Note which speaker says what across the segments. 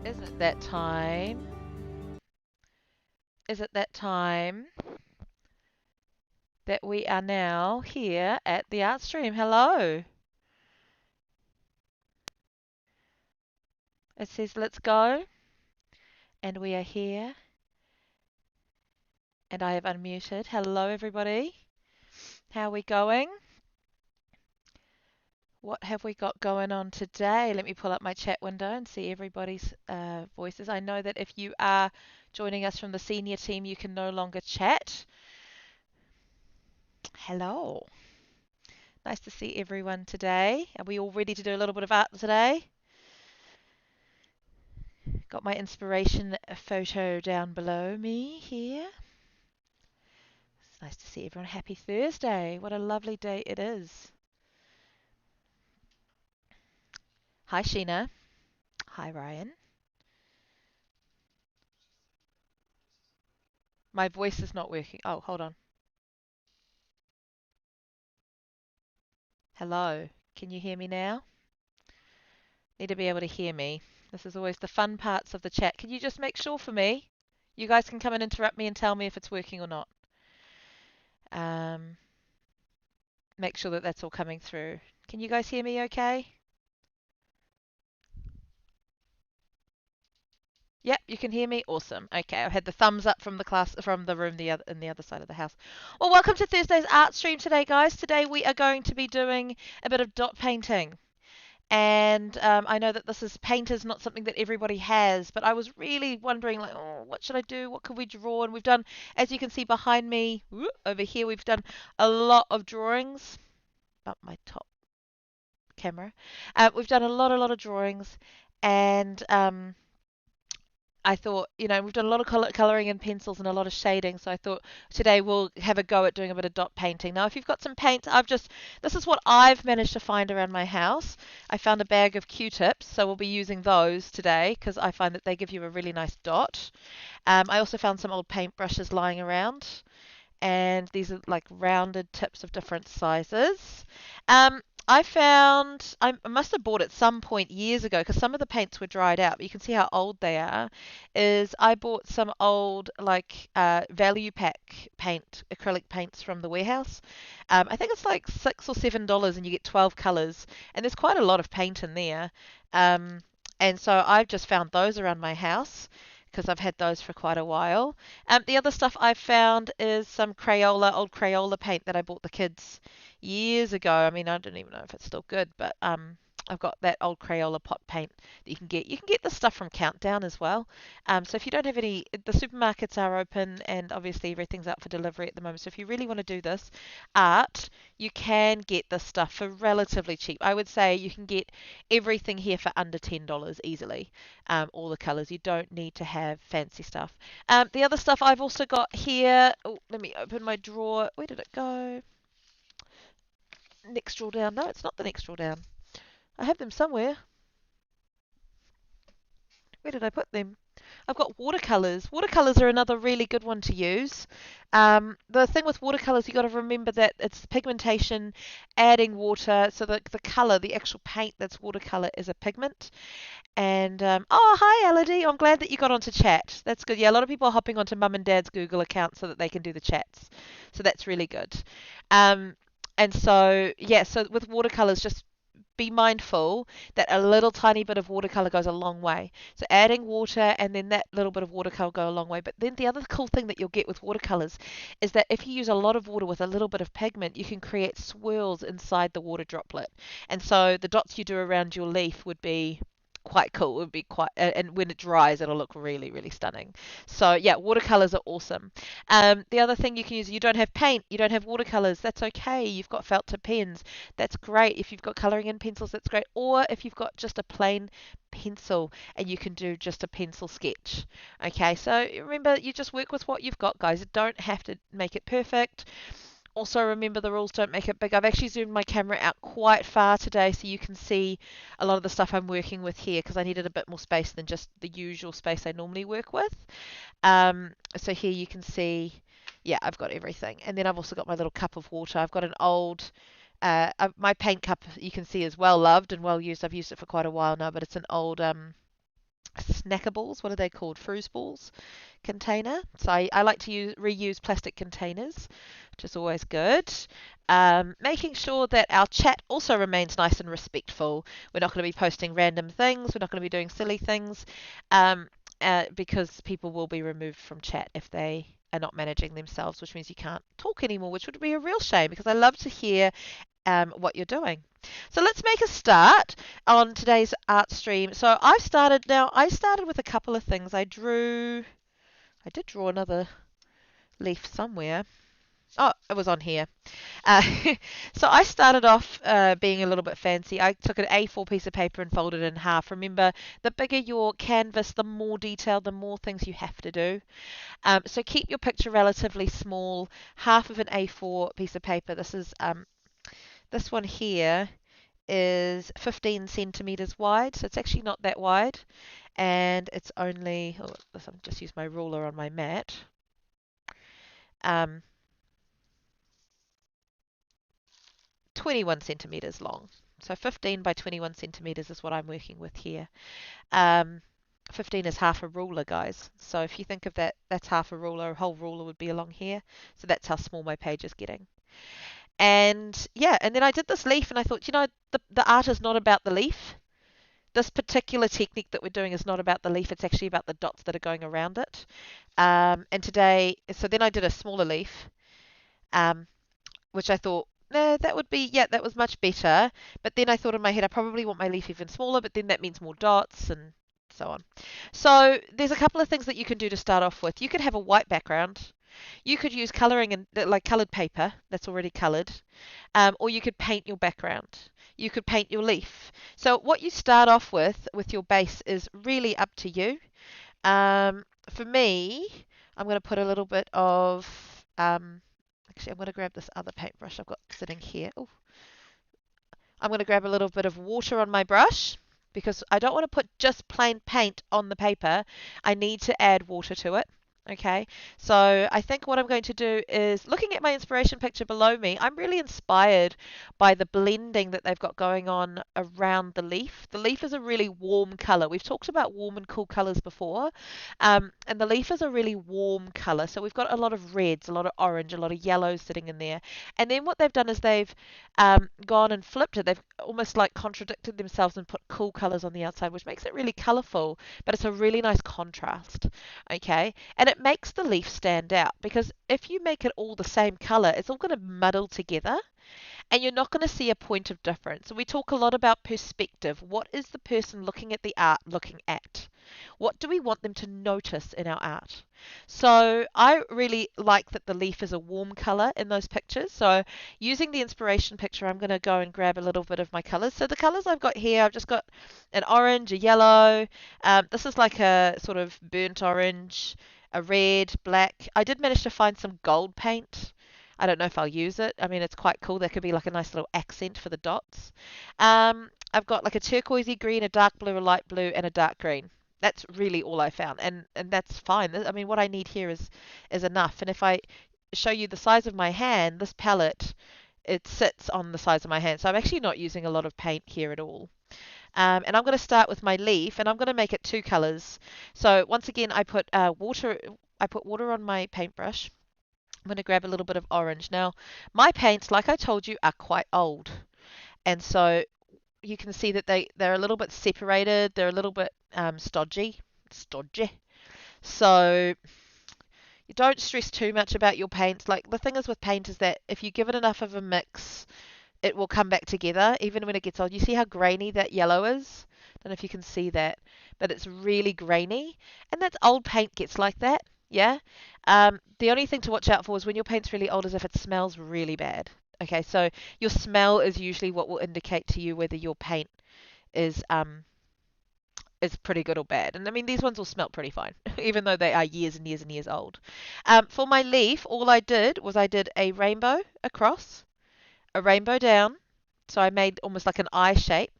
Speaker 1: Is it that time? Is it that time that we are now here at the art stream? Hello. It says let's go, and we are here, and I have unmuted. Hello, everybody. How are we going? What have we got going on today? Let me pull up my chat window and see everybody's voices. I know that if you are joining us from the senior team, you can no longer chat. Hello. Nice to see everyone today. Are we all ready to do a little bit of art today? Got my inspiration photo down below me here. It's nice to see everyone. Happy Thursday. What a lovely day it is. Hi, Sheena. Hi, Ryan. My voice is not working. Oh, hold on. Hello. Can you hear me now? Need to be able to hear me. This is always the fun parts of the chat. Can you just make sure for me? You guys can come and interrupt me and tell me if it's working or not. Um, Make sure that that's all coming through. Can you guys hear me okay? Yep, you can hear me. Awesome. Okay, I had the thumbs up from the class from the room in the other side of the house. Well, welcome to Thursday's art stream today, guys. Today we are going to be doing a bit of dot painting. And I know that this is paint is not something that everybody has, but I was really wondering, like, oh, what should I do? What could we draw? And we've done, as you can see behind me, over here, we've done a lot of drawings. Up my top camera. We've done a lot of drawings, and I thought, we've done a lot of colouring in pencils and a lot of shading, so I thought today we'll have a go at doing a bit of dot painting. Now, if you've got some paint, this is what I've managed to find around my house. I found a bag of Q-tips, so we'll be using those today because I find that they give you a really nice dot. I also found some old paintbrushes lying around, and these are like rounded tips of different sizes. I must have bought at some point years ago because some of the paints were dried out, but you can see how old they are. Is I bought some old like value pack paint, acrylic paints from the warehouse. I think it's like $6 or $7, and you get 12 colors, and there's quite a lot of paint in there. Um, and so I've just found those around my house because I've had those for quite a while. The other stuff I've found is some old Crayola paint that I bought the kids years ago. I mean, I don't even know if it's still good, but I've got that old Crayola pot paint that you can get. You can get this stuff from Countdown as well. So if you don't have any, the supermarkets are open and obviously everything's out for delivery at the moment. So if you really want to do this art, you can get this stuff for relatively cheap. I would say you can get everything here for under $10 easily. All the colors. You don't need to have fancy stuff. The other stuff I've also got here. Oh, let me open my drawer. Where did it go? Next drawer down. No, it's not the next drawer down. I have them somewhere. Where did I put them? I've got watercolors. Watercolors are another really good one to use. The thing with watercolors, you got to remember that it's pigmentation, adding water, so the color, the actual paint that's watercolor is a pigment. And oh, hi, Elodie. I'm glad that you got onto chat. That's good. Yeah, a lot of people are hopping onto mum and dad's Google account so that they can do the chats. So that's really good. Um, and so, yeah, so with watercolors, just be mindful that a little tiny bit of watercolor goes a long way. So adding water and then that little bit of watercolor go a long way. But then the other cool thing that you'll get with watercolors is that if you use a lot of water with a little bit of pigment, you can create swirls inside the water droplet. And so the dots you do around your leaf would be quite cool. It would be quite, and when it dries, it'll look really, really stunning. So yeah, watercolors are awesome. The other thing you can use, you don't have paint, you don't have watercolors, that's okay. You've got felt tip pens, that's great. If you've got coloring in pencils, that's great. Or if you've got just a plain pencil and you can do just a pencil sketch. Okay, so remember, you just work with what you've got, guys. You don't have to make it perfect. Also, remember the rules don't make it big. I've actually zoomed my camera out quite far today so you can see a lot of the stuff I'm working with here because I needed a bit more space than just the usual space I normally work with. So here you can see, yeah, I've got everything. And then I've also got my little cup of water. I've got an old, my paint cup you can see is well loved and well used. I've used it for quite a while now, but it's an old snackables. What are they called? Foosballs container. So I like to reuse plastic containers, which is always good. Making sure that our chat also remains nice and respectful. We're not going to be posting random things. We're not going to be doing silly things, um, because people will be removed from chat if they are not managing themselves, which means you can't talk anymore, which would be a real shame because I love to hear what you're doing. So let's make a start on today's art stream. So I started with a couple of things. I did draw another leaf somewhere. Oh, it was on here. Uh, so I started off being a little bit fancy. I took an A4 piece of paper and folded it in half. Remember, the bigger your canvas, the more detail, the more things you have to do. So keep your picture relatively small. Half of an A4 piece of paper. This one here is 15 centimeters wide, so it's actually not that wide, and it's only, I'll just use my ruler on my mat. Um, 21 centimeters long. So 15 by 21 centimeters is what I'm working with here. Um, 15 is half a ruler, guys. So if you think of that, that's half a ruler. A whole ruler would be along here. So that's how small my page is getting. And yeah, and then I did this leaf and I thought, the art is not about the leaf. This particular technique that we're doing is not about the leaf. It's actually about the dots that are going around it. And today, so then I did a smaller leaf, um, which I thought, nah, that was much better. But then I thought in my head, I probably want my leaf even smaller, but then that means more dots and so on. So there's a couple of things that you can do to start off with. You could have a white background. You could use colouring and like coloured paper that's already coloured, or you could paint your background. You could paint your leaf. So what you start off with your base is really up to you. For me, I'm going to put a little bit of actually, I'm going to grab this other paintbrush I've got sitting here. Ooh. I'm going to grab a little bit of water on my brush because I don't want to put just plain paint on the paper. I need to add water to it. Okay, so I think what I'm going to do is looking at my inspiration picture below me, I'm really inspired by the blending that they've got going on around the leaf. The leaf is a really warm colour. We've talked about warm and cool colours before, and the leaf is a really warm colour. So we've got a lot of reds, a lot of orange, a lot of yellows sitting in there. And then what they've done is they've gone and flipped it. They've almost like contradicted themselves and put cool colours on the outside, which makes it really colourful, but it's a really nice contrast. Okay, and it makes the leaf stand out because if you make it all the same colour, it's all going to muddle together and you're not going to see a point of difference. We talk a lot about perspective. What is the person looking at the art looking at? What do we want them to notice in our art? So I really like that the leaf is a warm colour in those pictures. So using the inspiration picture, I'm going to go and grab a little bit of my colours. So the colours I've got here, I've just got an orange, a yellow. This is like a sort of burnt orange, a red, black. I did manage to find some gold paint. I don't know if I'll use it. I mean, it's quite cool. There could be like a nice little accent for the dots. I've got like a turquoisey green, a dark blue, a light blue, and a dark green. That's really all I found, and that's fine. I mean, what I need here is enough. And if I show you the size of my hand, this palette, it sits on the size of my hand. So I'm actually not using a lot of paint here at all. And I'm going to start with my leaf, and I'm going to make it two colours. So once again, I put water. I put water on my paintbrush. I'm going to grab a little bit of orange. Now, my paints, like I told you, are quite old. And so you can see that they're a little bit separated. They're a little bit stodgy. Stodgy. So you don't stress too much about your paints. Like the thing is with paint is that if you give it enough of a mix, it will come back together even when it gets old. You see how grainy that yellow is? Don't know if you can see that, but it's really grainy. And that's old paint gets like that. Yeah. The only thing to watch out for is when your paint's really old is if it smells really bad. Okay, so your smell is usually what will indicate to you whether your paint is um is pretty good or bad. And I mean these ones will smell pretty fine, even though they are years and years and years old. For my leaf, all I did was I did a rainbow across, a rainbow down. So I made almost like an eye shape.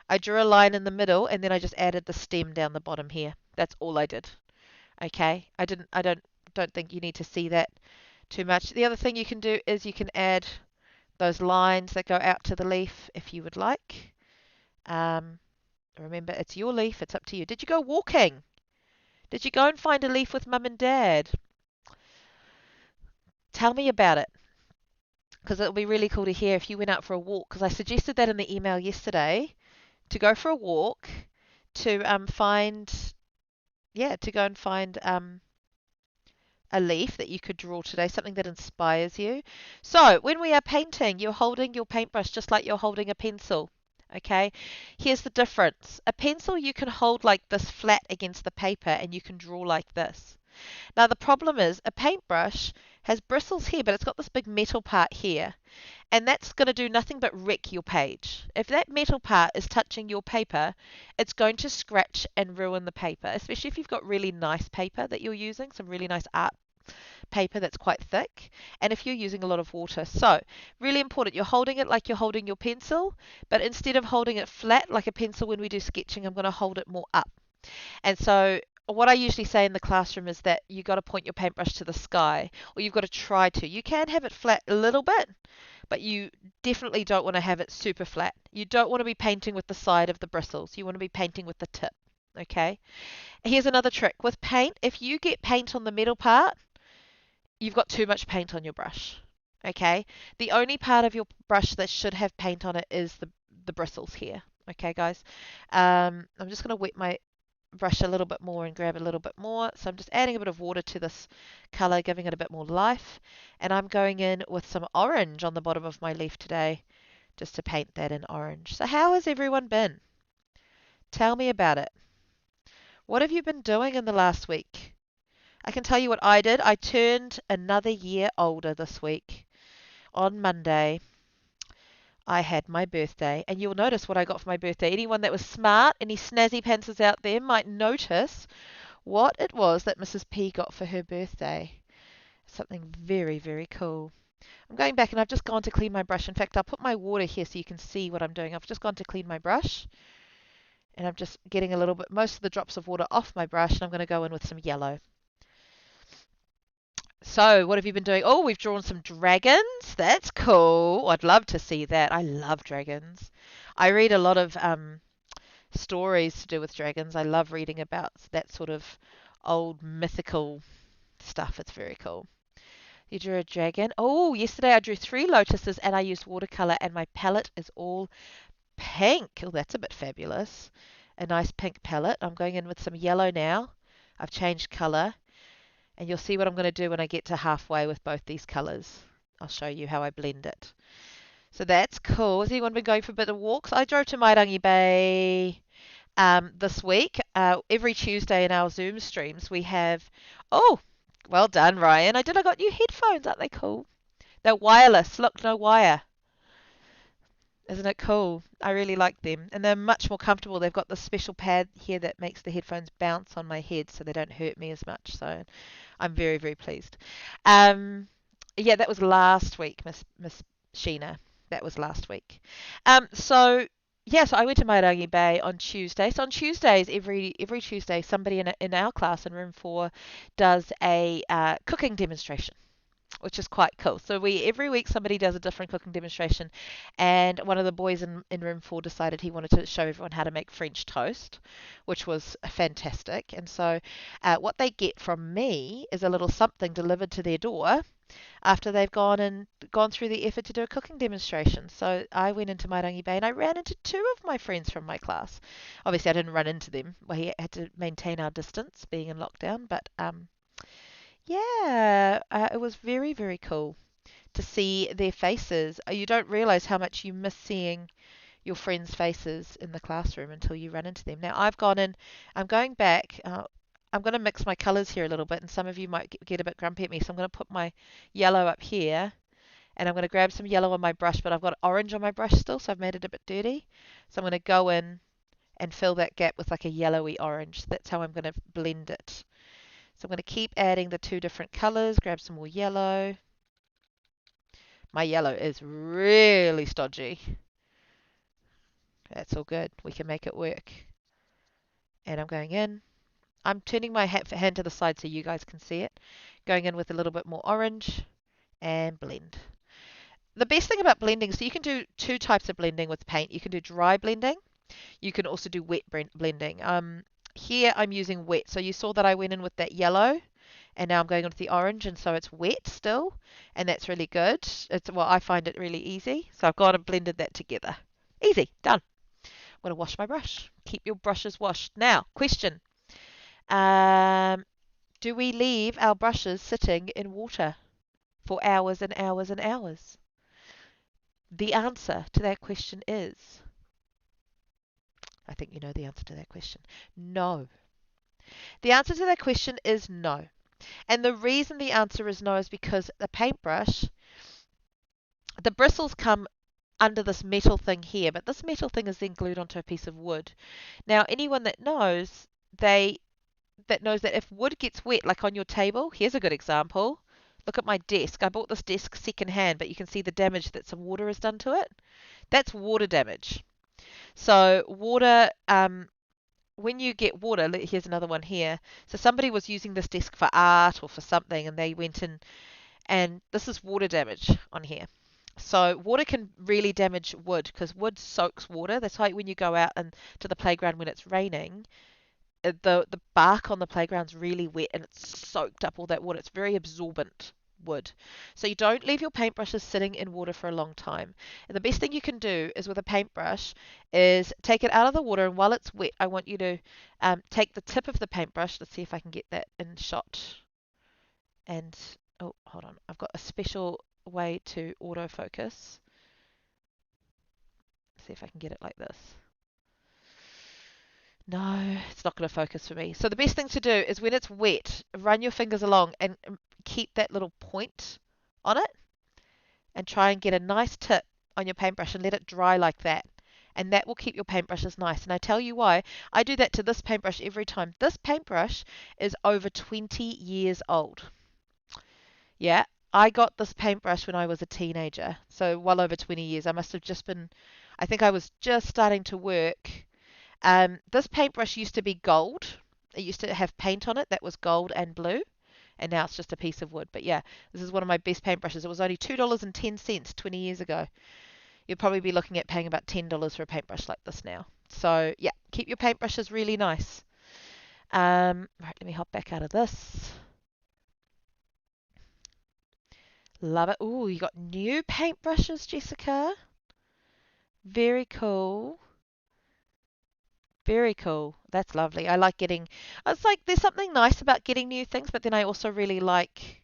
Speaker 1: I drew a line in the middle and then I just added the stem down the bottom here. That's all I did. Okay. I don't think you need to see that too much. The other thing you can do is you can add those lines that go out to the leaf if you would like. Um, Remember, it's your leaf. It's up to you. Did you go walking? Did you go and find a leaf with mum and dad? Tell me about it, because it'll be really cool to hear if you went out for a walk, because I suggested that in the email yesterday, to go for a walk, to find, yeah, to go and find a leaf that you could draw today, something that inspires you. So when we are painting, you're holding your paintbrush just like you're holding a pencil. Okay, here's the difference. A pencil you can hold like this flat against the paper and you can draw like this. Now the problem is a paintbrush has bristles here, but it's got this big metal part here. And that's going to do nothing but wreck your page. If that metal part is touching your paper, it's going to scratch and ruin the paper, especially if you've got really nice paper that you're using, some really nice art paper that's quite thick, and if you're using a lot of water. So, really important, you're holding it like you're holding your pencil, but instead of holding it flat like a pencil when we do sketching, I'm going to hold it more up. And so, what I usually say in the classroom is that you got to point your paintbrush to the sky, or you've got to try to. You can have it flat a little bit, but you definitely don't want to have it super flat. You don't want to be painting with the side of the bristles. You want to be painting with the tip. Okay? Here's another trick. With paint, if you get paint on the middle part, you've got too much paint on your brush. Okay? The only part of your brush that should have paint on it is the bristles here. Okay, guys? I'm just going to wet my brush a little bit more and grab a little bit more. So I'm just adding a bit of water to this color, giving it a bit more life. And I'm going in with some orange on the bottom of my leaf today, just to paint that in orange. So how has everyone been? Tell me about it. What have you been doing in the last week? I can tell you what I did. I turned another year older this week. On Monday, I had my birthday, and you'll notice what I got for my birthday. Anyone that was smart, any snazzy pantsers out there might notice what it was that Mrs. P got for her birthday. Something very, very cool. I'm going back and I've just gone to clean my brush. In fact, I'll put my water here so you can see what I'm doing. I've just gone to clean my brush and I'm just getting a little bit, most of the drops of water off my brush, and I'm going to go in with some yellow. So, what have you been doing? Oh, we've drawn some dragons. That's cool. I'd love to see that. I love dragons. I read a lot of stories to do with dragons. I love reading about that sort of old mythical stuff. It's very cool. You drew a dragon. Oh, yesterday I drew 3 lotuses and I used watercolor and my palette is all pink. Oh, that's a bit fabulous. A nice pink palette. I'm going in with some yellow now. I've changed color and you'll see what I'm going to do when I get to halfway with both these colors. I'll show you how I blend it. So that's cool. Has anyone been going for a bit of walks? I drove to Mairangi Bay this week. Every Tuesday in our Zoom streams we have, oh, well done, Ryan. I got new headphones. Aren't they cool? They're wireless. Look, no wire. Isn't it cool? I really like them. And they're much more comfortable. They've got this special pad here that makes the headphones bounce on my head so they don't hurt me as much. So I'm very, very pleased. Um, yeah, that was last week, Miss Sheena. That was last week. So yeah, so I went to Mairangi Bay on Tuesday. So on Tuesdays, every Tuesday, somebody in our class in room 4 does a cooking demonstration, which is quite cool. So every week somebody does a different cooking demonstration, and one of the boys in room 4 decided he wanted to show everyone how to make French toast, which was fantastic. And so what they get from me is a little something delivered to their door after they've gone through the effort to do a cooking demonstration. So I went into Mairangi Bay and I ran into 2 of my friends from my class. Obviously I didn't run into them. We had to maintain our distance being in lockdown, but yeah, it was very, very cool to see their faces. You don't realize how much you miss seeing your friends' faces in the classroom until you run into them. Now, I've gone in, I'm going back. I'm going to mix my colors here a little bit, and some of you might get a bit grumpy at me. So I'm going to put my yellow up here, and I'm going to grab some yellow on my brush, but I've got orange on my brush still, so I've made it a bit dirty. So I'm going to go in and fill that gap with like a yellowy orange. That's how I'm going to blend it. So I'm going to keep adding the 2 different colors, grab some more yellow. My yellow is really stodgy. That's all good. We can make it work. And I'm going in. I'm turning my hand to the side so you guys can see it. Going in with a little bit more orange and blend. The best thing about blending, so you can do 2 types of blending with paint. You can do dry blending, You can also do wet blending. Here I'm using wet. So you saw that I went in with that yellow and now I'm going on to the orange, and so it's wet still, and that's really good. Well, I find it really easy. So I've gone and blended that together. Easy, done. I'm going to wash my brush. Keep your brushes washed. Now, question. Um, do we leave our brushes sitting in water for hours and hours and hours? The answer to that question is, I think you know the answer to that question. No. The answer to that question is no. And the reason the answer is no is because the paintbrush, the bristles come under this metal thing here, but this metal thing is then glued onto a piece of wood. Now, anyone that knows, that if wood gets wet, like on your table, here's a good example. Look at my desk. I bought this desk second hand, but you can see the damage that some water has done to it. That's water damage. So water, when you get water, here's another one here. So somebody was using this desk for art or for something, and they went in, and this is water damage on here. So water can really damage wood because wood soaks water. That's why when you go out and to the playground when it's raining, the bark on the playground's really wet and it's soaked up all that water. It's very absorbent wood. So you don't leave your paintbrushes sitting in water for a long time. And the best thing you can do is with a paintbrush is take it out of the water, and while it's wet, I want you to take the tip of the paintbrush. Let's see if I can get that in shot. And oh, hold on. I've got a special way to autofocus. See if I can get it like this. No, it's not going to focus for me. So the best thing to do is when it's wet, run your fingers along and keep that little point on it and try and get a nice tip on your paintbrush and let it dry like that. And that will keep your paintbrushes nice. And I tell you why. I do that to this paintbrush every time. This paintbrush is over 20 years old. Yeah, I got this paintbrush when I was a teenager. So well over 20 years. I must have just been, I think I was just starting to work. This paintbrush used to be gold. It used to have paint on it that was gold and blue, and now it's just a piece of wood. But yeah, this is one of my best paintbrushes. It was only $2.10 20 years ago. You'd probably be looking at paying about $10 for a paintbrush like this now. So yeah, keep your paintbrushes really nice. Right, let me hop back out of this. Love it. Ooh, you got new paintbrushes, Jessica. Very cool. Very cool. That's lovely. I like getting, it's like there's something nice about getting new things, but then I also really like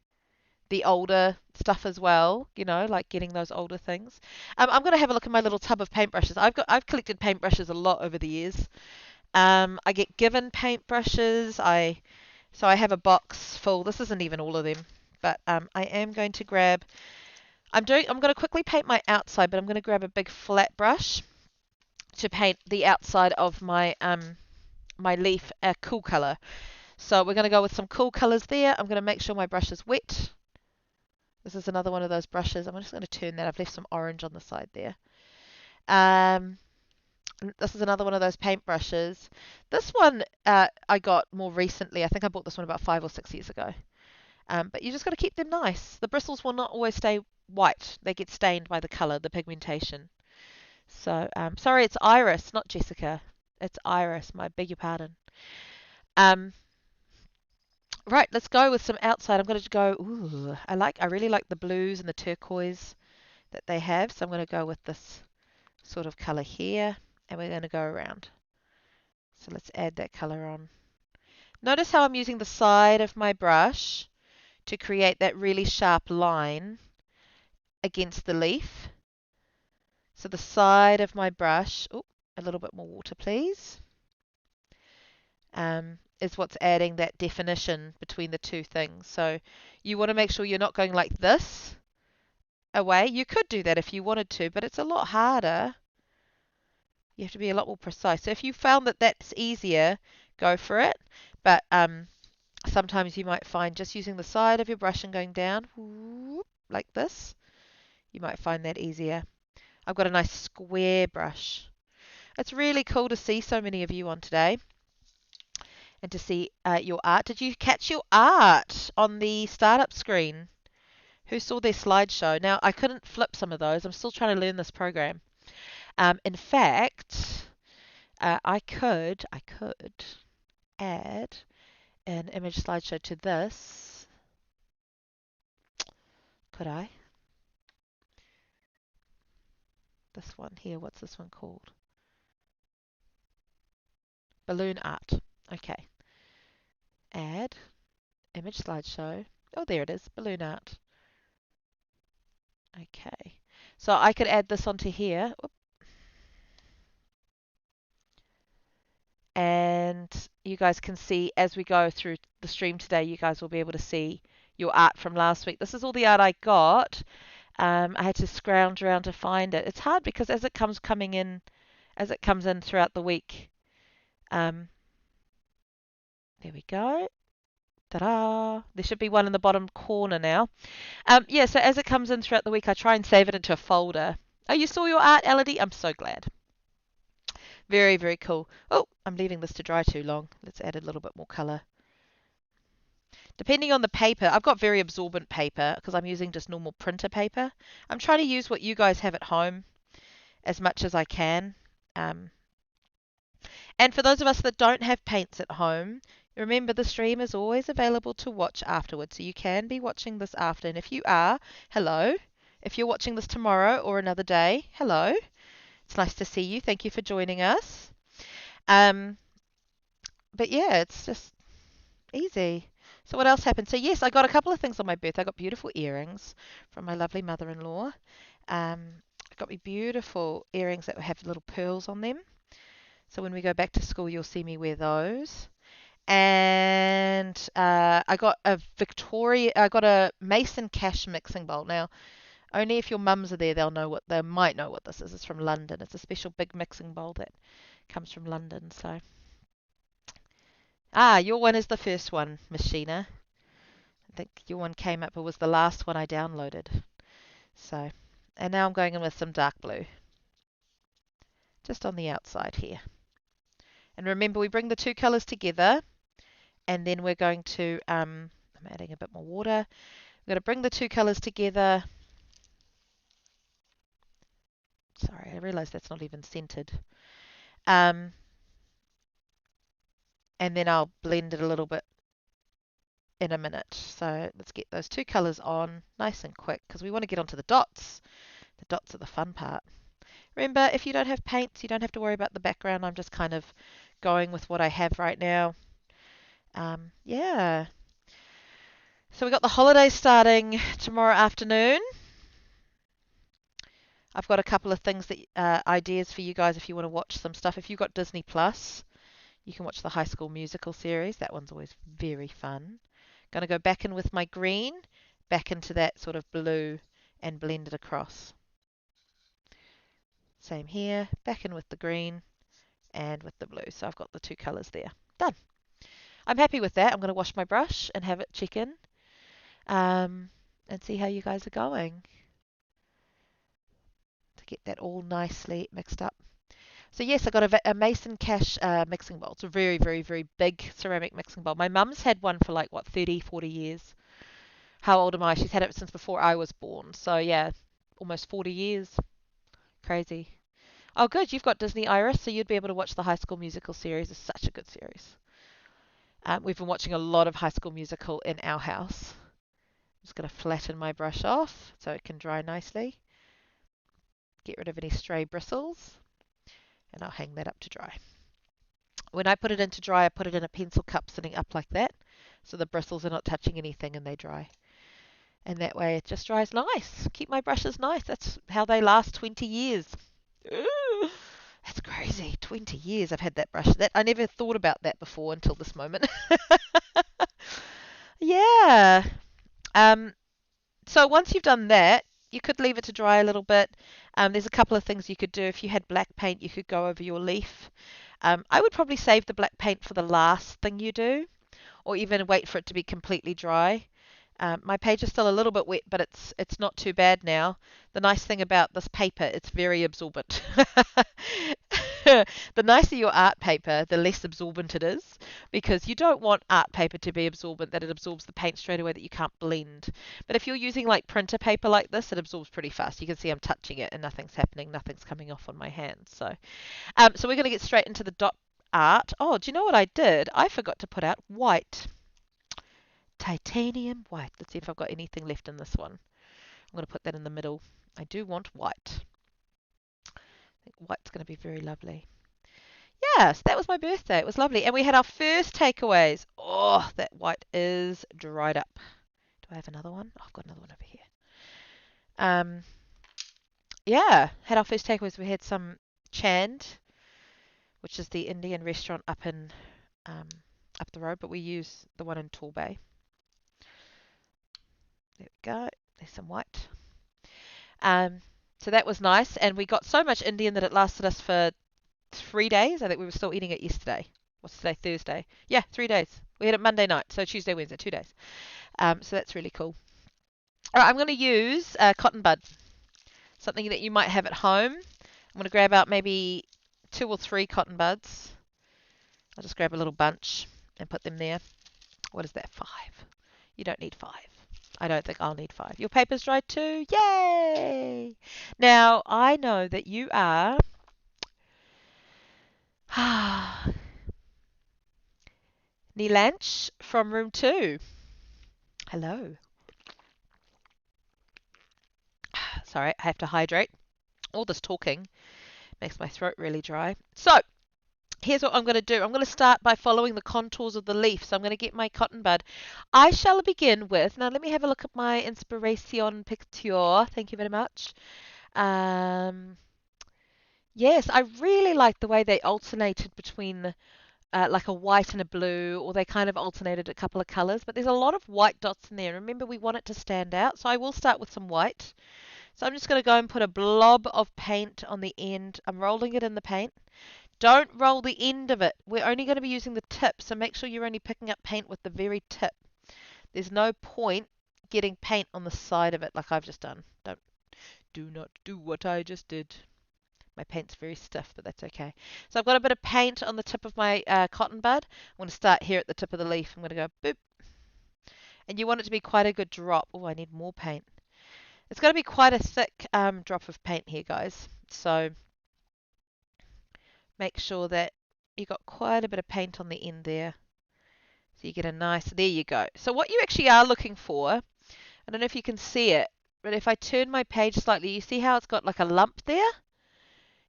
Speaker 1: the older stuff as well, like getting those older things. I'm going to have a look at my little tub of paintbrushes. I've collected paintbrushes a lot over the years. I get given paintbrushes. So I have a box full. This isn't even all of them, but I am going to grab, I'm going to quickly paint my outside, but I'm going to grab a big flat brush to paint the outside of my my leaf a cool color. So we're going to go with some cool colors there. I'm going to make sure my brush is wet. This is another one of those brushes. I'm just going to turn that. I've left some orange on the side there. This is another one of those paint brushes. This one I got more recently. I think I bought this one about 5 or 6 years ago. But you just got to keep them nice. The bristles will not always stay white. They get stained by the color, the pigmentation. So, sorry, it's Iris, not Jessica. It's Iris. I beg your pardon. Right, let's go with some outside. I'm going to go. Ooh, I really like the blues and the turquoise that they have. So I'm going to go with this sort of color here, and we're going to go around. So let's add that color on. Notice how I'm using the side of my brush to create that really sharp line against the leaf. So the side of my brush, oh, a little bit more water, please, is what's adding that definition between the two things. So you want to make sure you're not going like this away. You could do that if you wanted to, but it's a lot harder. You have to be a lot more precise. So if you found that that's easier, go for it. But sometimes you might find just using the side of your brush and going down whoop, like this, you might find that easier. I've got a nice square brush. It's really cool to see so many of you on today and to see your art. Did you catch your art on the startup screen? Who saw their slideshow? Now, I couldn't flip some of those. I'm still trying to learn this program. In fact, I could add an image slideshow to this. Could I? This one here, what's this one called? Balloon art. Okay. Add image slideshow. Oh, there it is, balloon art. Okay. So I could add this onto here. Oop. And you guys can see as we go through the stream today, you guys will be able to see your art from last week. This is all the art I got. I had to scrounge around to find it. It's hard because as it comes in throughout the week. Um, there we go. Ta-da! There should be one in the bottom corner now. Yeah, so as it comes in throughout the week, I try and save it into a folder. Oh, you saw your art, Elodie? I'm so glad. Very, very cool. Oh, I'm leaving this to dry too long. Let's add a little bit more colour. Depending on the paper, I've got very absorbent paper because I'm using just normal printer paper. I'm trying to use what you guys have at home as much as I can. And for those of us that don't have paints at home, remember the stream is always available to watch afterwards. So you can be watching this after. And if you are, hello. If you're watching this tomorrow or another day, hello. It's nice to see you. Thank you for joining us. But yeah, it's just easy. So what else happened? So yes, I got a couple of things on my birthday. I got beautiful earrings from my lovely mother-in-law. I got me beautiful earrings that have little pearls on them. So when we go back to school, you'll see me wear those. And I got a Mason Cash mixing bowl. Now, only if your mums are there, they might know what this is. It's from London. It's a special big mixing bowl that comes from London. So, your one is the first one, Miss Sheena. I think your one came up. It was the last one I downloaded. So, and now I'm going in with some dark blue, just on the outside here. And remember, we bring the two colours together, and then we're going to, I'm adding a bit more water. We're going to bring the two colours together. Sorry, I realise that's not even centered. And then I'll blend it a little bit in a minute. So let's get those two colours on nice and quick because we want to get onto the dots. The dots are the fun part. Remember, if you don't have paints, you don't have to worry about the background. I'm just kind of going with what I have right now. Yeah. So we got the holidays starting tomorrow afternoon. I've got a couple of things ideas for you guys if you want to watch some stuff. If you've got Disney Plus, you can watch the High School Musical series. That one's always very fun. Going to go back in with my green, back into that sort of blue, and blend it across. Same here, back in with the green and with the blue. So I've got the two colours there. Done. I'm happy with that. I'm going to wash my brush and have it check in and see how you guys are going to get that all nicely mixed up. So yes, I got a Mason Cash mixing bowl. It's a very, very, very big ceramic mixing bowl. My mum's had one for 30, 40 years. How old am I? She's had it since before I was born. So yeah, almost 40 years. Crazy. Oh, good. You've got Disney Iris, so you'd be able to watch the High School Musical series. It's such a good series. We've been watching a lot of High School Musical in our house. I'm just going to flatten my brush off so it can dry nicely. Get rid of any stray bristles. And I'll hang that up to dry. When I put it into dry, I put it in a pencil cup sitting up like that, so the bristles are not touching anything and they dry. And that way it just dries nice. Keep my brushes nice. That's how they last 20 years. Ooh, that's crazy. 20 years I've had that brush. I never thought about that before until this moment. Yeah. So once you've done that, you could leave it to dry a little bit. There's a couple of things you could do. If you had black paint, you could go over your leaf. I would probably save the black paint for the last thing you do, or even wait for it to be completely dry. My page is still a little bit wet, but it's not too bad now. The nice thing about this paper, it's very absorbent. The nicer your art paper, the less absorbent it is, because you don't want art paper to be absorbent, that it absorbs the paint straight away that you can't blend. But if you're using like printer paper like this, it absorbs pretty fast. You can see I'm touching it and nothing's happening, nothing's coming off on my hands. So we're going to get straight into the dot art. Oh, do you know what I did? I forgot to put out white. Titanium white. Let's see if I've got anything left in this one. I'm going to put that in the middle. I do want white. I think white's going to be very lovely. Yes, that was my birthday. It was lovely. And we had our first takeaways. Oh, that white is dried up. Do I have another one? Oh, I've got another one over here. Yeah, had our first takeaways. We had some Chand, which is the Indian restaurant up the road, but we use the one in Torbay. There we go. There's some white. So that was nice, and we got so much Indian that it lasted us for 3 days. I think we were still eating it yesterday. What's today? Thursday. Yeah, 3 days. We had it Monday night, so Tuesday, Wednesday, 2 days. So that's really cool. All right, I'm going to use cotton bud, something that you might have at home. I'm going to grab out maybe 2 or 3 cotton buds. I'll just grab a little bunch and put them there. What is that? 5. You don't need 5. I don't think I'll need 5. Your paper's dried too? Yay! Now, I know that you are Nilanch from room 2. Hello. Sorry, I have to hydrate. All this talking makes my throat really dry. So, here's what I'm going to do. I'm going to start by following the contours of the leaf. So I'm going to get my cotton bud. I shall begin with, now let me have a look at my inspiration picture. Thank you very much. Yes, I really like the way they alternated between like a white and a blue, or they kind of alternated a couple of colors, but there's a lot of white dots in there. Remember, we want it to stand out, so I will start with some white. So I'm just going to go and put a blob of paint on the end. I'm rolling it in the paint. Don't roll the end of it. We're only going to be using the tip, so make sure you're only picking up paint with the very tip. There's no point getting paint on the side of it like I've just done. Do not do what I just did. My paint's very stiff, but that's okay. So I've got a bit of paint on the tip of my cotton bud. I'm going to start here at the tip of the leaf. I'm going to go boop. And you want it to be quite a good drop. Oh, I need more paint. It's going to be quite a thick drop of paint here, guys. So make sure that you got quite a bit of paint on the end there. So you get a nice, there you go. So what you actually are looking for, I don't know if you can see it, but if I turn my page slightly, you see how it's got like a lump there?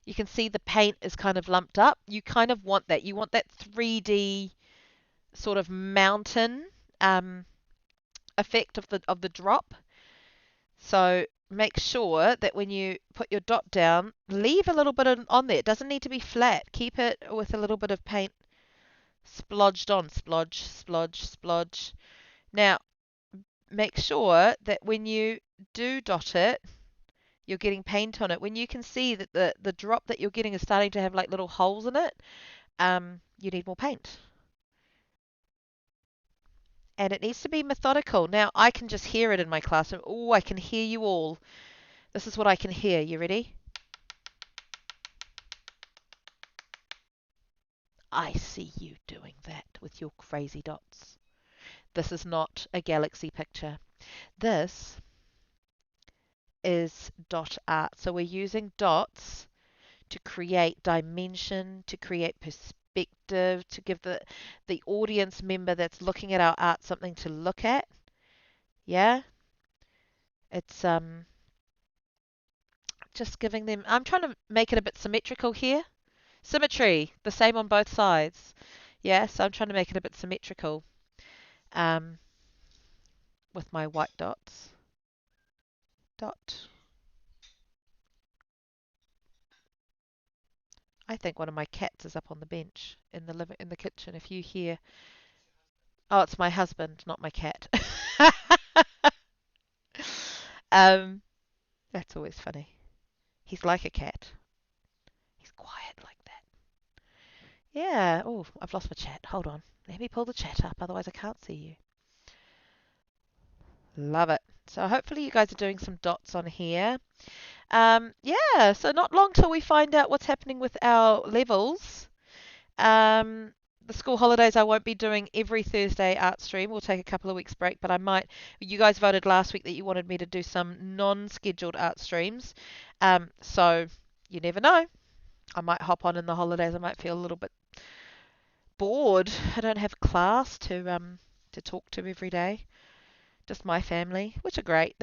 Speaker 1: You can see the paint is kind of lumped up. You kind of want that. You want that 3D sort of mountain effect of the drop. So make sure that when you put your dot down, leave a little bit on there. It doesn't need to be flat. Keep it with a little bit of paint splodged on. Splodge, splodge, splodge. Now, make sure that when you do dot it, you're getting paint on it. When you can see that the drop that you're getting is starting to have like little holes in it, you need more paint. And it needs to be methodical. Now, I can just hear it in my classroom. Oh, I can hear you all. This is what I can hear. You ready? I see you doing that with your crazy dots. This is not a galaxy picture. This is dot art. So we're using dots to create dimension, to create perspective, to give the audience member that's looking at our art something to look at. Yeah? It's just giving them, I'm trying to make it a bit symmetrical here. Symmetry, the same on both sides. Yeah, so I'm trying to make it a bit symmetrical with my white dots. Dot. I think one of my cats is up on the bench in the kitchen. If you hear, oh, it's my husband, not my cat. That's always funny. He's like a cat. He's quiet like that. Yeah. Oh, I've lost my chat. Hold on. Let me pull the chat up, otherwise I can't see you. Love it. So hopefully you guys are doing some dots on here. Yeah, so not long till we find out what's happening with our levels. Um, the school holidays, I won't be doing every Thursday art stream. We'll take a couple of weeks break, but I might. You guys voted last week that you wanted me to do some non-scheduled art streams. So you never know. I might hop on in the holidays. I might feel a little bit bored. I don't have class to talk to every day. Just my family, which are great.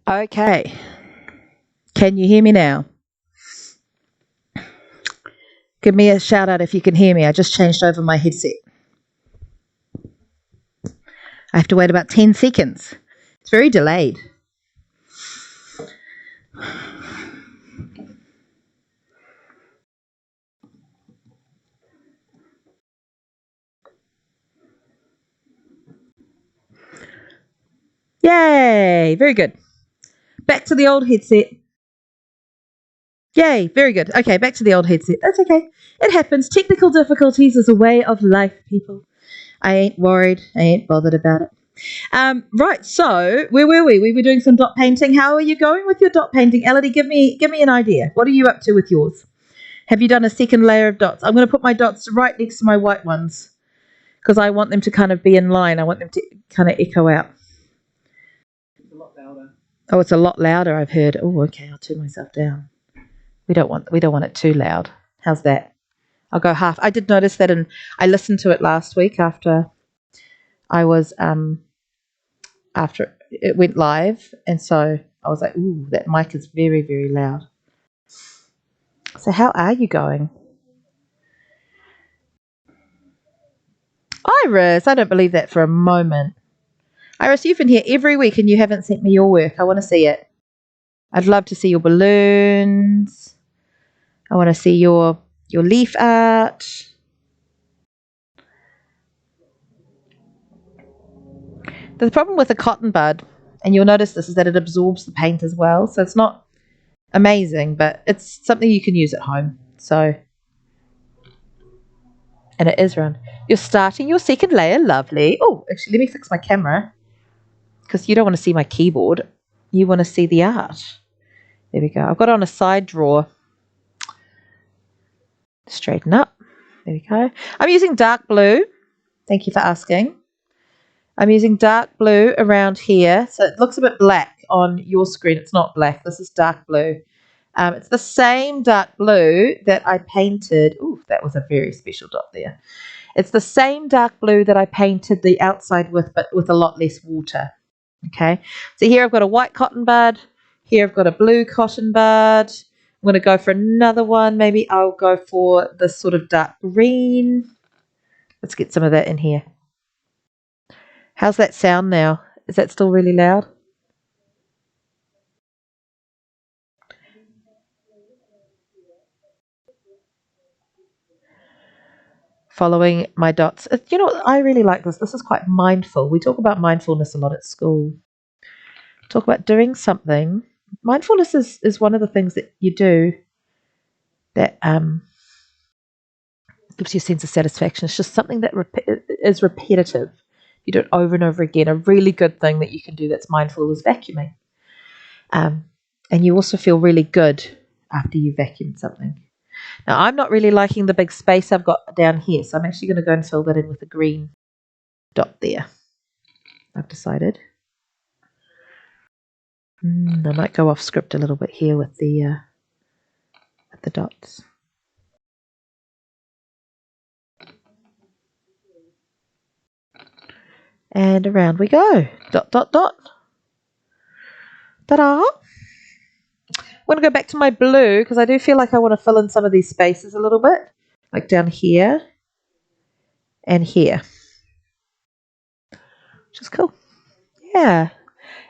Speaker 2: Okay. Can you hear me now? Give me a shout out if you can hear me. I just changed over my headset. I have to wait about 10 seconds. It's very delayed. Yay! Very good. Back to the old headset. Yay! Very good. Okay, back to the old headset. That's okay. It happens. Technical difficulties is a way of life, people. I ain't worried. I ain't bothered about it. Right, so where were we? We were doing some dot painting. How are you going with your dot painting? Elodie, give me an idea. What are you up to with yours? Have you done a second layer of dots? I'm going to put my dots right next to my white ones because I want them to kind of be in line. I want them to kind of echo out. Oh, it's a lot louder, I've heard. Oh, okay, I'll turn myself down. We don't want it too loud. How's that? I'll go half. I did notice that, and I listened to it last week after I was after it went live, and so I was like, ooh, that mic is very, very loud. So how are you going? Iris, I don't believe that for a moment. Iris, you've been here every week and you haven't sent me your work. I want to see it. I'd love to see your balloons. I want to see your leaf art. The problem with a cotton bud, and you'll notice this, is that it absorbs the paint as well. So it's not amazing, but it's something you can use at home. So, And it is round. You're starting your second layer. Lovely. Oh, actually, let me fix my camera because you don't want to see my keyboard. You want to see the art. There we go. I've got it on a side drawer. Straighten up. There we go. I'm using dark blue. Thank you for asking. I'm using dark blue around here. So it looks a bit black on your screen. It's not black. This is dark blue. It's the same dark blue that I painted. Ooh, that was a very special dot there. It's the same dark blue that I painted the outside with, but with a lot less water. Okay, so here I've got a white cotton bud. Here I've got a blue cotton bud. I'm going to go for another one. Maybe I'll go for this sort of dark green. Let's get some of that in here. How's that sound now? Is that still really loud? Following my dots. You know, I really like this. This is quite mindful. We talk about mindfulness a lot at school. Talk about doing something. Mindfulness is one of the things that you do that gives you a sense of satisfaction. It's just something that is repetitive. You do it over and over again. A really good thing that you can do that's mindful is vacuuming. And you also feel really good after you vacuum something. Now, I'm not really liking the big space I've got down here, so I'm actually going to go and fill that in with a green dot there. I've decided. I might go off script a little bit here with the dots. And around we go. Dot, dot, dot. Ta-da! I'm going to go back to my blue because I do feel like I want to fill in some of these spaces a little bit. Like down here and here. Which is cool. Yeah.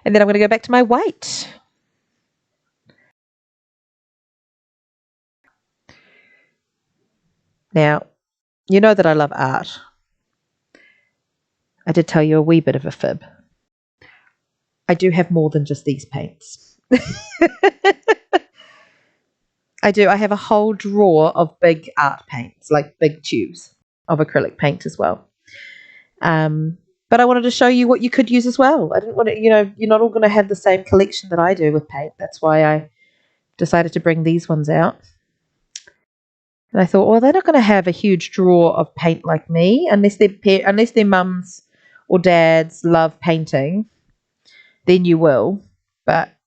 Speaker 2: And then I'm going to go back to my white. Now, you know that I love art. I did tell you a wee bit of a fib. I do have more than just these paints. I do. I have a whole drawer of big art paints, like big tubes of acrylic paint as well. But I wanted to show you what you could use as well. I didn't want to, you're not all going to have the same collection that I do with paint. That's why I decided to bring these ones out. And I thought, well, they're not going to have a huge drawer of paint like me unless their mums or dads love painting. Then you will. But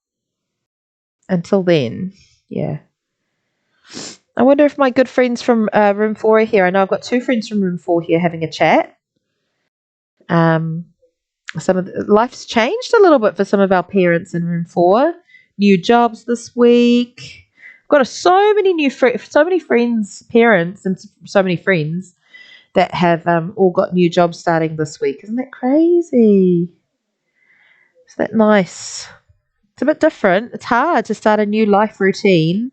Speaker 2: until then, yeah. I wonder if my good friends from room 4 are here. I know I've got 2 friends from room 4 here having a chat. Life's changed a little bit for some of our parents in room 4. New jobs this week. I've got so many friends, parents, and so many friends that have all got new jobs starting this week. Isn't that crazy? Isn't that nice? It's a bit different. It's hard to start a new life routine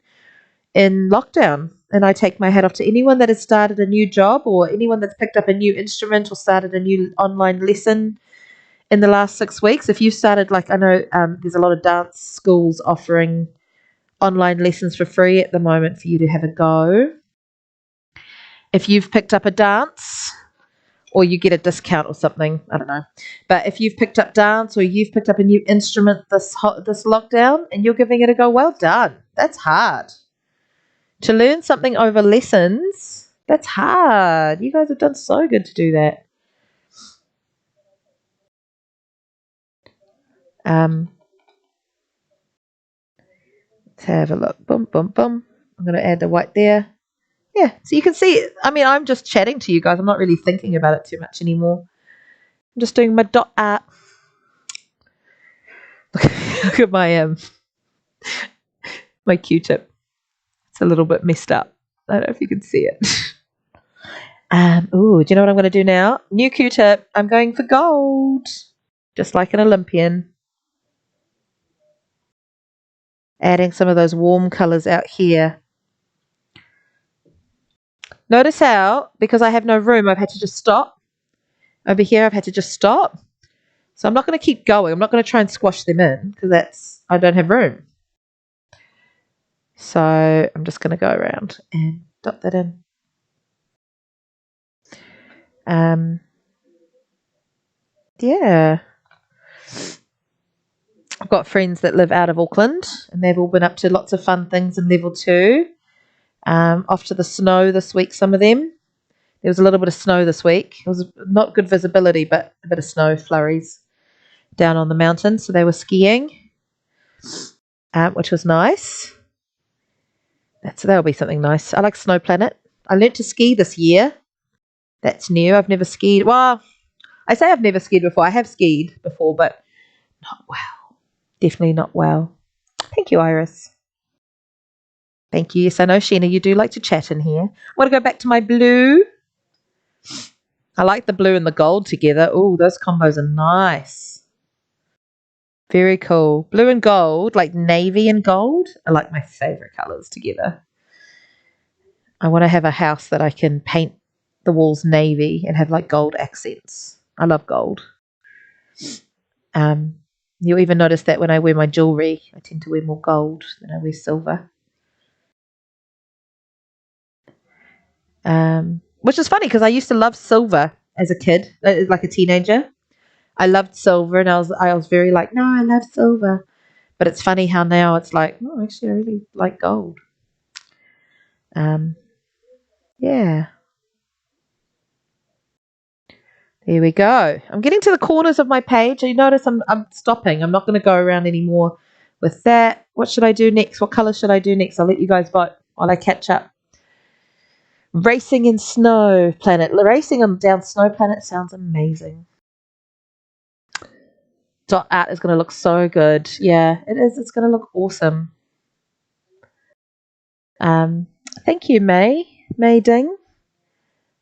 Speaker 2: in lockdown. And I take my hat off to anyone that has started a new job or anyone that's picked up a new instrument or started a new online lesson in the last 6 weeks. If you started, I know there's a lot of dance schools offering online lessons for free at the moment for you to have a go. If you've picked up a dance, or you get a discount or something, I don't know. But if you've picked up dance or you've picked up a new instrument this lockdown and you're giving it a go, well done. That's hard. To learn something over lessons, that's hard. You guys have done so good to do that. Let's have a look. Boom, boom, boom. I'm going to add the white there. Yeah, so you can see, I'm just chatting to you guys. I'm not really thinking about it too much anymore. I'm just doing my dot art. Look at my my Q-tip. It's a little bit messed up. I don't know if you can see it. Do you know what I'm going to do now? New Q-tip. I'm going for gold. Just like an Olympian. Adding some of those warm colours out here. Notice how, because I have no room, I've had to just stop. Over here, I've had to just stop. So I'm not going to keep going. I'm not going to try and squash them in because I don't have room. So I'm just going to go around and dot that in. Yeah. I've got friends that live out of Auckland, and they've all been up to lots of fun things in level 2. Off to the snow this week, some of them. There was a little bit of snow this week. It was not good visibility, but a bit of snow flurries down on the mountain. So they were skiing, which was nice. That'll be something nice. I like Snow Planet. I learnt to ski this year. That's new. I've never skied. Well, I say I've never skied before. I have skied before, but not well. Definitely not well. Thank you, Iris. Thank you. Yes, I know, Sheena, you do like to chat in here. I want to go back to my blue. I like the blue and the gold together. Oh, those combos are nice. Very cool. Blue and gold, like navy and gold, are like my favourite colours together. I want to have a house that I can paint the walls navy and have like gold accents. I love gold. You'll even notice that when I wear my jewellery, I tend to wear more gold than I wear silver. Which is funny because I used to love silver as a kid, like a teenager. I loved silver, and I was very like, no, I love silver. But it's funny how now it's like, oh, actually, I really like gold. Yeah. There we go. I'm getting to the corners of my page. You notice I'm stopping. I'm not going to go around anymore with that. What should I do next? What colour should I do next? I'll let you guys vote while I catch up. Racing in Snow Planet. Racing on down Snow Planet sounds amazing. Dot art is going to look so good. Yeah, it is. It's going to look awesome. Thank you, May Ding.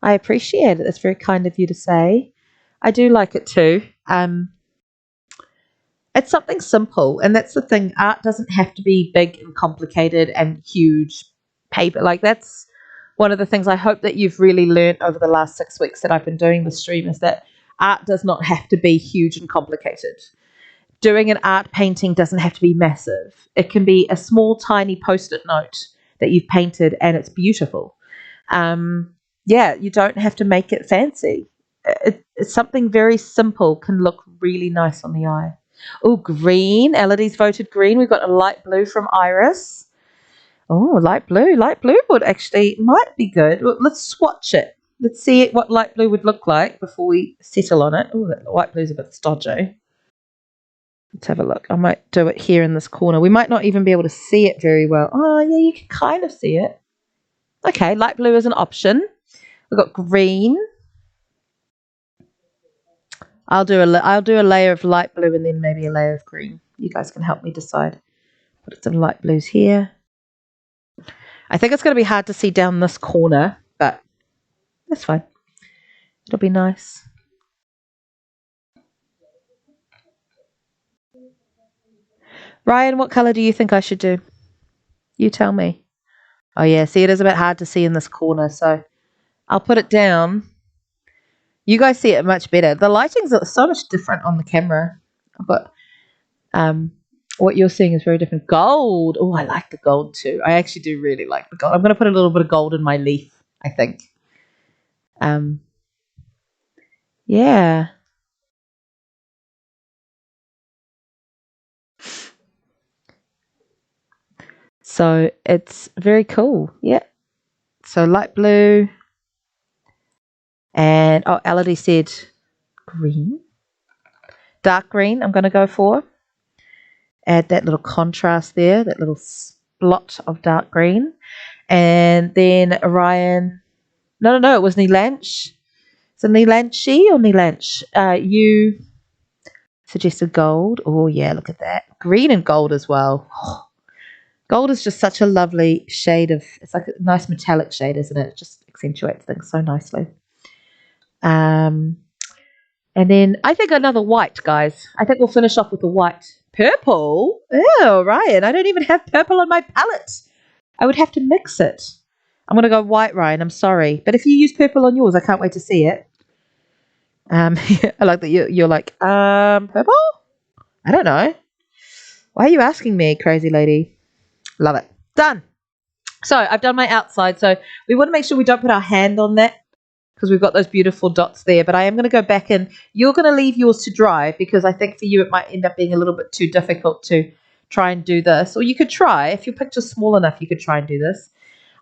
Speaker 2: I appreciate it. It's very kind of you to say. I do like it too. It's something simple, and that's the thing. Art doesn't have to be big and complicated and huge paper. Like, that's one of the things I hope that you've really learnt over the last 6 weeks that I've been doing the stream, is that art does not have to be huge and complicated. Doing an art painting doesn't have to be massive. It can be a small, tiny post-it note that you've painted, and it's beautiful. Yeah, you don't have to make it fancy. It's something very simple can look really nice on the eye. Oh, green. Elodie's voted green. We've got a light blue from Iris. Oh, light blue. Light blue would actually might be good. Well, let's swatch it. Let's see what light blue would look like before we settle on it. Oh, that light blue's a bit stodgy. Let's have a look. I might do it here in this corner. We might not even be able to see it very well. Oh, yeah, you can kind of see it. Okay, light blue is an option. We've got green. I'll do a layer of light blue and then maybe a layer of green. You guys can help me decide. Put some light blues here. I think it's going to be hard to see down this corner, but that's fine. It'll be nice. Ryan, what colour do you think I should do? You tell me. Oh yeah, see, it is a bit hard to see in this corner, so I'll put it down. You guys see it much better. The lighting's so much different on the camera. But what you're seeing is very different. Gold. Oh, I like the gold too. I actually do really like the gold. I'm going to put a little bit of gold in my leaf, I think. Yeah. So it's very cool. Yeah. So light blue. And, oh, Elodie said green. Dark green I'm going to go for. Add that little contrast there, that little splot of dark green. And then Ryan, no, it was Nilanch. So Nilanchi or Nilanch? You suggested gold. Oh, yeah, look at that. Green and gold as well. Oh, gold is just such a lovely shade of, it's like a nice metallic shade, isn't it? It just accentuates things so nicely. And then I think another white, guys. I think we'll finish off with a white. Purple? Oh, Ryan, I don't even have purple on my palette. I would have to mix it. I'm going to go white, Ryan. I'm sorry. But if you use purple on yours, I can't wait to see it. I like that you're like, purple? I don't know. Why are you asking me, crazy lady? Love it. Done. So I've done my outside. So we want to make sure we don't put our hand on that because we've got those beautiful dots there. But I am going to go back and you're going to leave yours to dry because I think for you it might end up being a little bit too difficult to try and do this. Or you could try, if your picture's small enough, you could try and do this.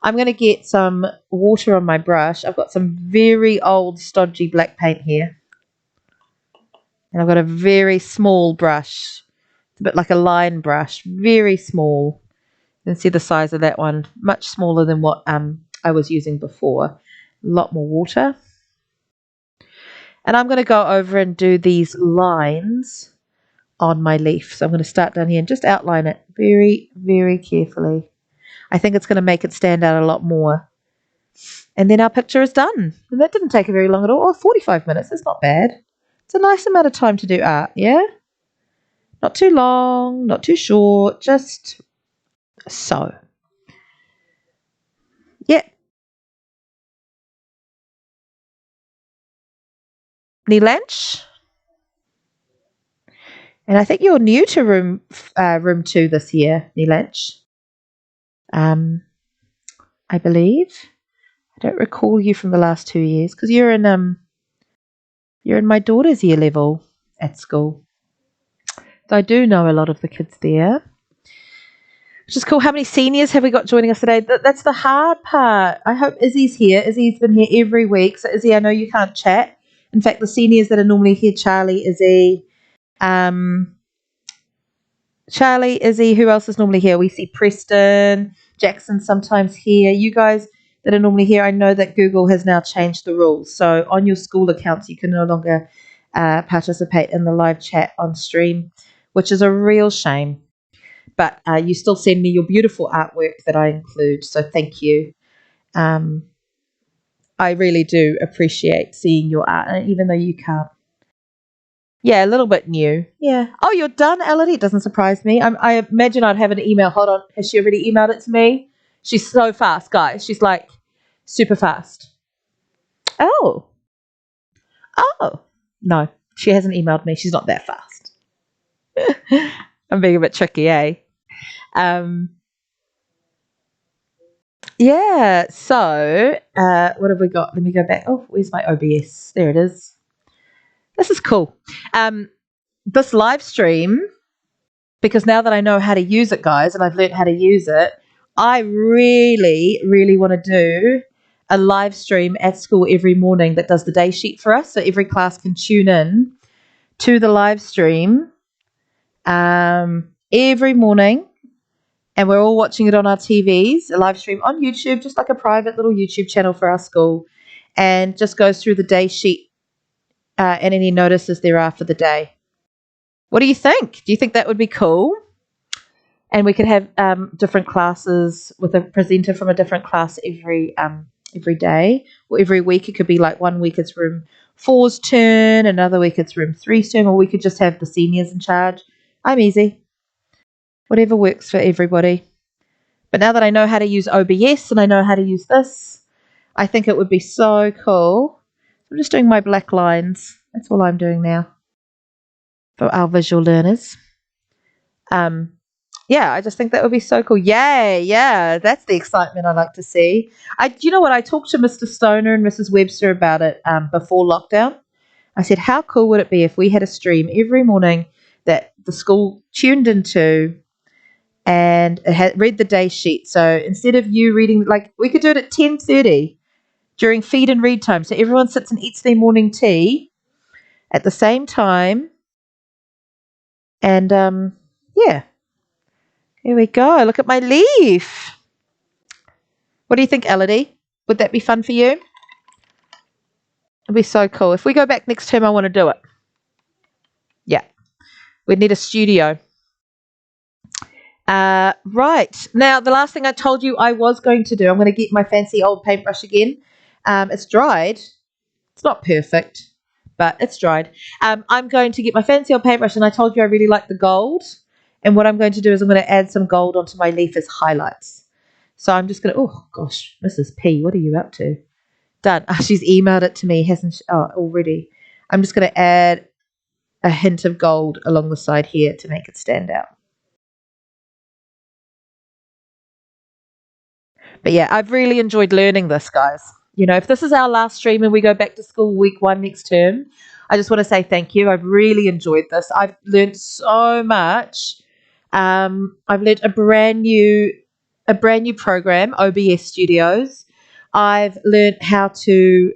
Speaker 2: I'm going to get some water on my brush. I've got some very old stodgy black paint here. And I've got a very small brush. It's a bit like a line brush, very small. You can see the size of that one, much smaller than what I was using before. A lot more water. And I'm going to go over and do these lines on my leaf. So I'm going to start down here and just outline it very, very carefully. I think it's going to make it stand out a lot more. And then our picture is done. And that didn't take very long at all. Oh, 45 minutes. That's not bad. It's a nice amount of time to do art, yeah? Not too long, not too short, just so. Yeah. Any lunch? And I think you're new to room 2 this year, Nilanch. I believe. I don't recall you from the last 2 years because you're in my daughter's year level at school. So I do know a lot of the kids there. Which is cool. How many seniors have we got joining us today? That's the hard part. I hope Izzy's here. Izzy's been here every week. So Izzy, I know you can't chat. In fact, the seniors that are normally here, Charlie, Izzy, who else is normally here? We see Preston, Jackson sometimes here. You guys that are normally here, I know that Google has now changed the rules. So on your school accounts, you can no longer participate in the live chat on stream, which is a real shame. But you still send me your beautiful artwork that I include, so thank you. I really do appreciate seeing your art, even though you can't. Yeah, a little bit new. Yeah. Oh, you're done, Elodie? It doesn't surprise me. I imagine I'd have an email. Hold on. Has she already emailed it to me? She's so fast, guys. She's like super fast. Oh. Oh. No, she hasn't emailed me. She's not that fast. I'm being a bit tricky, eh? Yeah, so what have we got? Let me go back. Oh, where's my OBS? There it is. This is cool. This live stream, because now that I know how to use it, guys, and I've learned how to use it, I really, really want to do a live stream at school every morning that does the day sheet for us, so every class can tune in to the live stream every morning. And we're all watching it on our TVs, a live stream on YouTube, just like a private little YouTube channel for our school, and just goes through the day sheet and any notices there are for the day. What do you think? Do you think that would be cool? And we could have different classes with a presenter from a different class every day, or every week. It could be like 1 week it's room 4's turn, another week it's room 3's turn, or we could just have the seniors in charge. I'm easy. Whatever works for everybody. But now that I know how to use OBS and I know how to use this, I think it would be so cool. I'm just doing my black lines. That's all I'm doing now for our visual learners. Yeah, I just think that would be so cool. Yay, yeah, that's the excitement I like to see. You know what? I talked to Mr. Stoner and Mrs. Webster about it before lockdown. I said, how cool would it be if we had a stream every morning that the school tuned into and it had read the day sheet. So instead of you reading, like we could do it at 10:30 during feed and read time. So everyone sits and eats their morning tea at the same time. And yeah, here we go. Look at my leaf. What do you think, Elodie? Would that be fun for you? It'd be so cool. If we go back next term, I want to do it. Yeah, we'd need a studio. Right. Now, the last thing I told you I was going to do, I'm going to get my fancy old paintbrush again. It's dried. It's not perfect, but it's dried. I'm going to get my fancy old paintbrush, and I told you I really like the gold. And what I'm going to do is I'm going to add some gold onto my leaf as highlights. So I'm just going to, oh, gosh, Mrs. P, what are you up to? Done. Oh, she's emailed it to me, hasn't she? Oh, already. I'm just going to add a hint of gold along the side here to make it stand out. But yeah, I've really enjoyed learning this, guys. if this is our last stream and we go back to school week 1 next term, I just want to say thank you. I've really enjoyed this. I've learned so much. I've learned a brand new program, OBS Studios. I've learned how to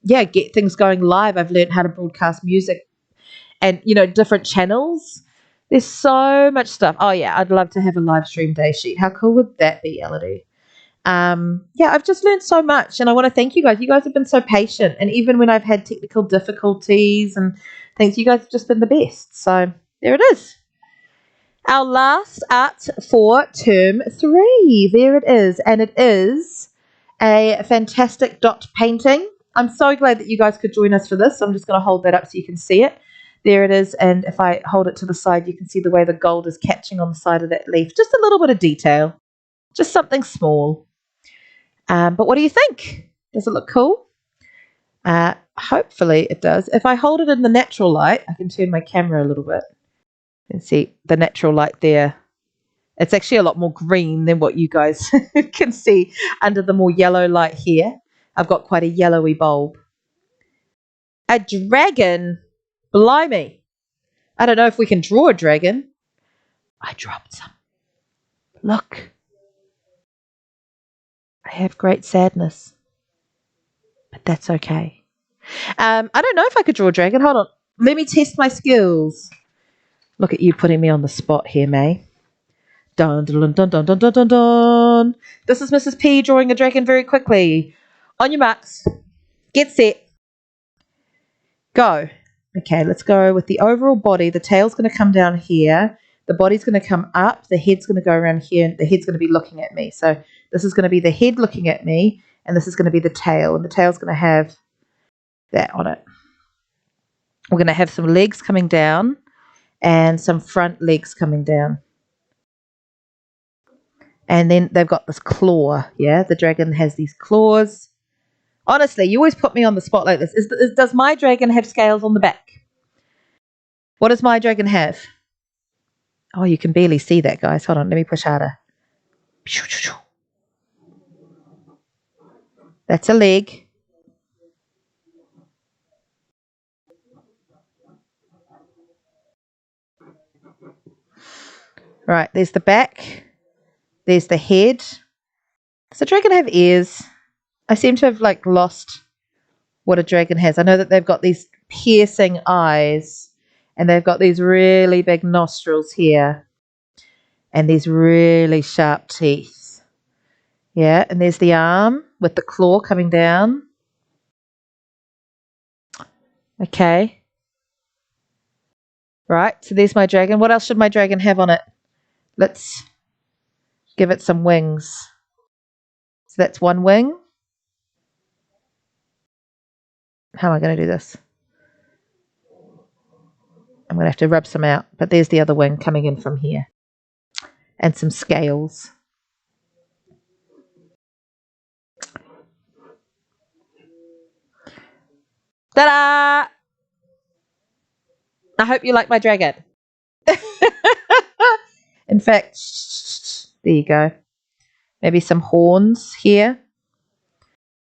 Speaker 2: get things going live. I've learned how to broadcast music and different channels. There's so much stuff. Oh yeah, I'd love to have a live stream day sheet. How cool would that be, Elodie? I've just learned so much, and I want to thank you guys. You guys have been so patient, and even when I've had technical difficulties and things, you guys have just been the best. So there it is. Our last art for term 3. There it is, and it is a fantastic dot painting. I'm so glad that you guys could join us for this. So I'm just going to hold that up so you can see it. There it is, and if I hold it to the side, you can see the way the gold is catching on the side of that leaf. Just a little bit of detail, just something small. But what do you think? Does it look cool? Hopefully it does. If I hold it in the natural light, I can turn my camera a little bit and see the natural light there. It's actually a lot more green than what you guys can see under the more yellow light here. I've got quite a yellowy bulb. A dragon? Blimey. I don't know if we can draw a dragon. I dropped some. Look. I have great sadness. But that's okay. I don't know if I could draw a dragon. Hold on. Let me test my skills. Look at you putting me on the spot here, May. Dun, dun, dun, dun, dun, dun, dun, dun. This is Mrs. P drawing a dragon very quickly. On your marks. Get set. Go. Okay, let's go with the overall body. The tail's going to come down here. The body's going to come up. The head's going to go around here. And the head's going to be looking at me. So this is going to be the head looking at me. And this is going to be the tail. And the tail's going to have that on it. We're going to have some legs coming down. And some front legs coming down. And then they've got this claw. Yeah, the dragon has these claws. Honestly, you always put me on the spot like this. Does my dragon have scales on the back? What does my dragon have? Oh, you can barely see that, guys. Hold on, let me push harder. That's a leg. Right, there's the back. There's the head. Does a dragon have ears? I seem to have lost what a dragon has. I know that they've got these piercing eyes and they've got these really big nostrils here and these really sharp teeth. Yeah, and there's the arm with the claw coming down. Okay. Right, so there's my dragon. What else should my dragon have on it? Let's give it some wings. So that's one wing. How am I going to do this? I'm going to have to rub some out. But there's the other wing coming in from here. And some scales. Ta-da! I hope you like my dragon. In fact, there you go. Maybe some horns here.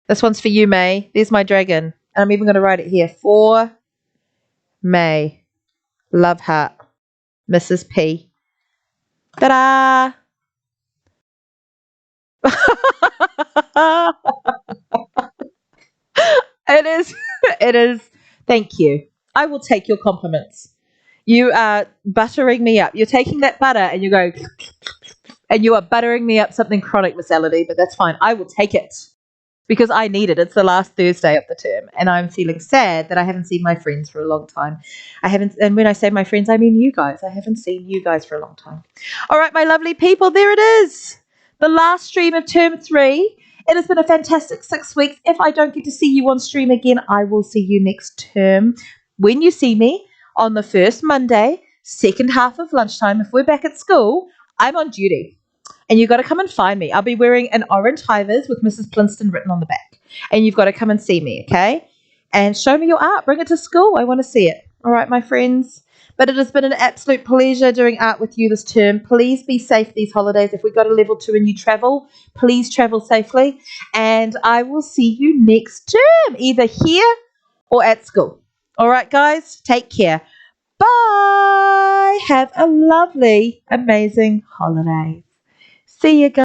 Speaker 2: This one's for you, May. There's my dragon. I'm even going to write it here. For May. Love heart. Mrs. P. Ta-da! It is. It is. Thank you. I will take your compliments. You are buttering me up. You're taking that butter and you're going, and you are buttering me up something chronic, Miss Elodie, but that's fine. I will take it because I need it. It's the last Thursday of the term and I'm feeling sad that I haven't seen my friends for a long time. And when I say my friends, I mean you guys. I haven't seen you guys for a long time. All right, my lovely people, there it is. The last stream of term 3. It has been a fantastic 6 weeks. If I don't get to see you on stream again, I will see you next term. When you see me on the first Monday, second half of lunchtime, if we're back at school, I'm on duty. And you've got to come and find me. I'll be wearing an orange high-vis with Mrs. Plinston written on the back. And you've got to come and see me, okay? And show me your art. Bring it to school. I want to see it. All right, my friends. But it has been an absolute pleasure doing art with you this term. Please be safe these holidays. If we got a level 2 and you travel, please travel safely. And I will see you next term, either here or at school. All right, guys, take care. Bye. Have a lovely, amazing holiday. See you guys.